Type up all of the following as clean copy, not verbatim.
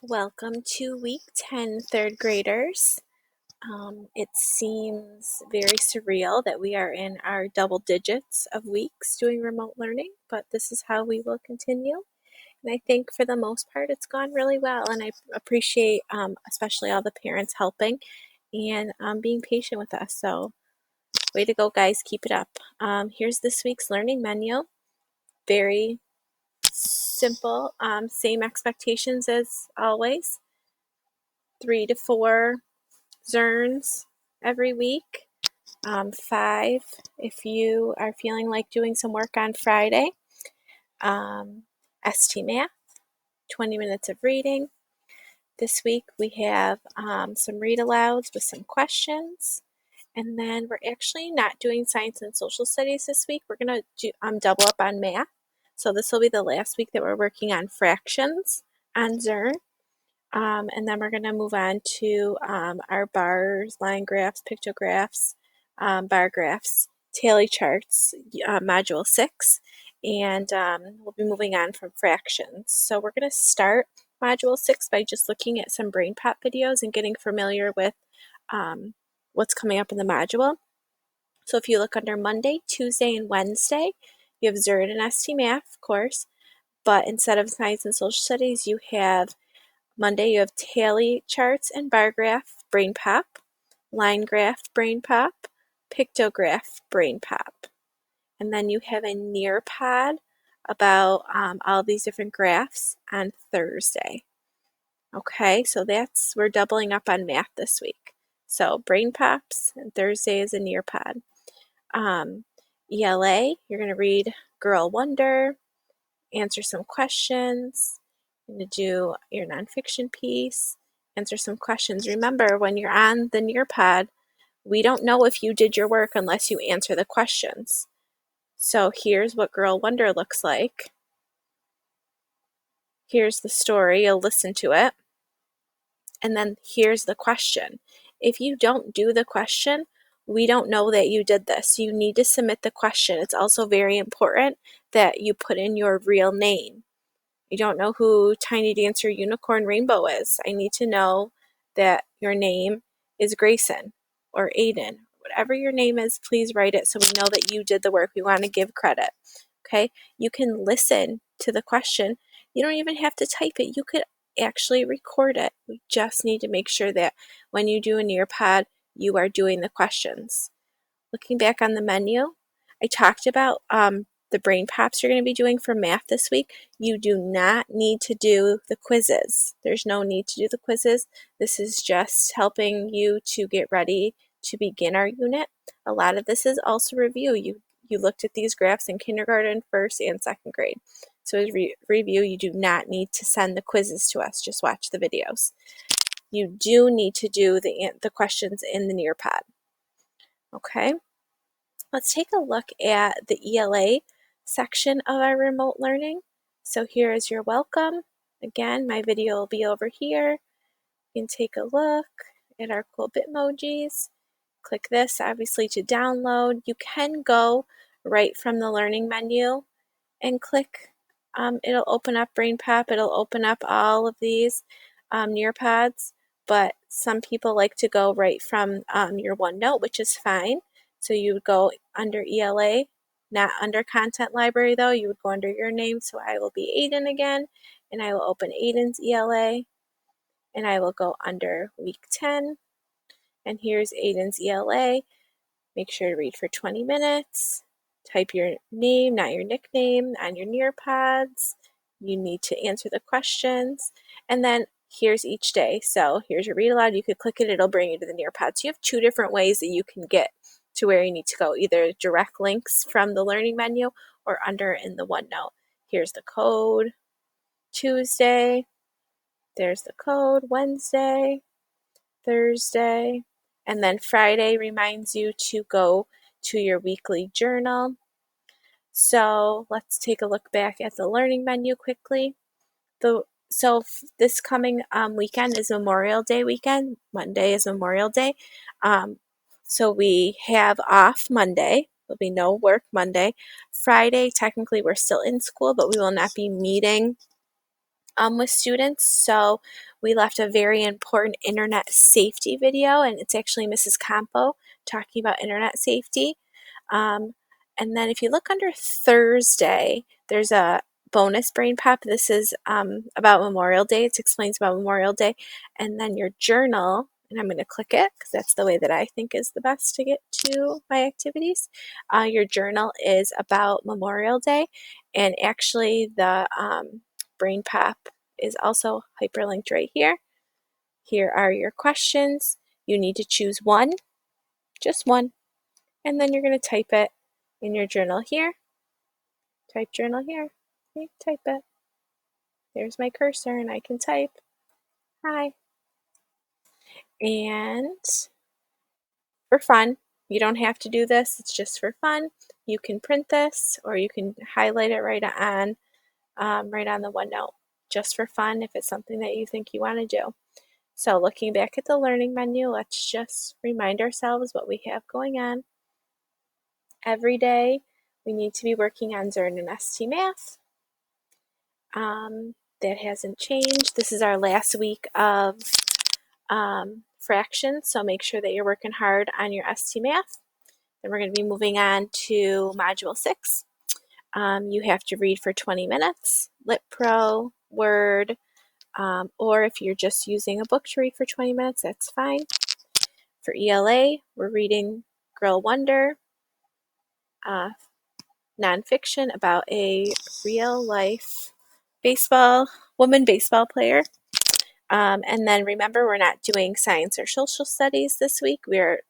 Welcome to week 10, third graders. It seems very surreal that we are in our double digits of weeks doing remote learning, but this is how we will continue. And I think for the most part, it's gone really well. And I appreciate especially all the parents helping and being patient with us. So way to go, guys. Keep it up. Here's this week's learning menu. Very simple, same expectations as always. 3 to 4 Zerns every week. 5 if you are feeling like doing some work on Friday. ST Math, 20 minutes of reading. This week we have some read alouds with some questions. And then we're actually not doing science and social studies this week. We're going to do double up on math. So this will be the last week that we're working on fractions on Zern. And then we're going to move on to our bars, line graphs, pictographs, bar graphs, tally charts, module 6, and we'll be moving on from fractions. So we're going to start module 6 by just looking at some brain pop videos and getting familiar with what's coming up in the module. So if you look under Monday, Tuesday, and Wednesday, you have Zerd and ST Math, of course, but instead of science and social studies, you have Monday, you have tally charts and bar graph, brain pop, line graph, brain pop, pictograph, brain pop. And then you have a Nearpod about all these different graphs on Thursday. Okay, so we're doubling up on math this week. So brain pops, and Thursday is a Nearpod. ELA, you're going to read Girl Wonder, answer some questions. You're going to do your nonfiction piece, answer some questions. Remember, when you're on the Nearpod, we don't know if you did your work unless you answer the questions. So here's what Girl Wonder looks like. Here's the story. You'll listen to it. And then here's the question. If you don't do the question, we don't know that you did this. You need to submit the question. It's also very important that you put in your real name. You don't know who Tiny Dancer Unicorn Rainbow is. I need to know that your name is Grayson or Aiden. Whatever your name is, please write it so we know that you did the work. We want to give credit. Okay? You can listen to the question. You don't even have to type it. You could actually record it. We just need to make sure that when you do a Nearpod, you are doing the questions. Looking back on the menu, I talked about the brain pops you're going to be doing for math this week. You do not need to do the quizzes. There's no need to do the quizzes. This is just helping you to get ready to begin our unit. A lot of this is also review. You looked at these graphs in kindergarten, first, and second grade. So as review, you do not need to send the quizzes to us. Just watch the videos. You do need to do the questions in the Nearpod. Okay, let's take a look at the ELA section of our remote learning. So here is your welcome. Again, my video will be over here. You can take a look at our cool Bitmojis. Click this, obviously, to download. You can go right from the learning menu and click. It'll open up Brain Pop. It'll open up all of these Nearpods, but some people like to go right from your OneNote, which is fine. So you would go under ELA, not under Content Library though. You would go under your name. So I will be Aiden again, and I will open Aiden's ELA, and I will go under week 10. And here's Aiden's ELA. Make sure to read for 20 minutes. Type your name, not your nickname, on your Nearpods. You need to answer the questions. And then here's each day. So here's your read aloud. You could click it. It'll bring you to the Nearpods. So you have 2 different ways that you can get to where you need to go. Either direct links from the learning menu or under in the OneNote. Here's the code. Tuesday. There's the code. Wednesday. Thursday. And then Friday reminds you to go to your weekly journal. So let's take a look back at the learning menu quickly. So this coming weekend is Memorial Day weekend. Monday is Memorial Day. So we have off Monday. There'll be no work Monday. Friday, technically we're still in school, but we will not be meeting with students. So we left a very important internet safety video, and it's actually Mrs. Campo talking about internet safety. Um, and then if you look under Thursday, there's a bonus brain pop. This is about Memorial Day. It explains about Memorial Day. And then your journal, and I'm going to click it because that's the way that I think is the best to get to my activities. Your journal is about Memorial Day, and actually the brain pop is also hyperlinked right here. Here are your questions. You need to choose one, just one, and then you're going to type it in your journal here. Type journal here. Okay, type it. There's my cursor and I can type. Hi. And for fun, you don't have to do this. It's just for fun. You can print this or you can highlight it right on the OneNote, just for fun if it's something that you think you want to do. So looking back at the learning menu, let's just remind ourselves what we have going on. Every day, we need to be working on Zern and ST Math. That hasn't changed. This is our last week of fractions, so make sure that you're working hard on your ST Math. Then we're going to be moving on to Module 6. You have to read for 20 minutes, Lit Pro, Word, or if you're just using a book to read for 20 minutes, that's fine. For ELA, we're reading Girl Wonder, nonfiction about a real-life woman baseball player. And then remember, we're not doing science or social studies this week. We're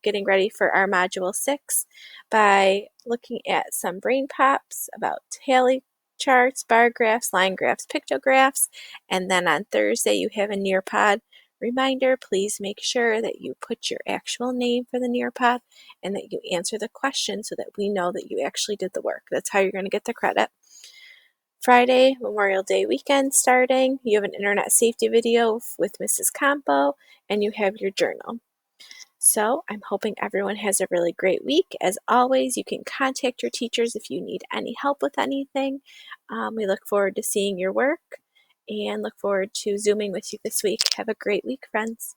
getting ready for our Module 6 by looking at some brain pops about tally charts, bar graphs, line graphs, pictographs. And then on Thursday, you have a Nearpod reminder. Please make sure that you put your actual name for the Nearpod and that you answer the question so that we know that you actually did the work. That's how you're going to get the credit. Friday, Memorial Day weekend starting. You have an internet safety video with Mrs. Campo, and you have your journal. So I'm hoping everyone has a really great week. As always, you can contact your teachers if you need any help with anything. We look forward to seeing your work and look forward to Zooming with you this week. Have a great week, friends.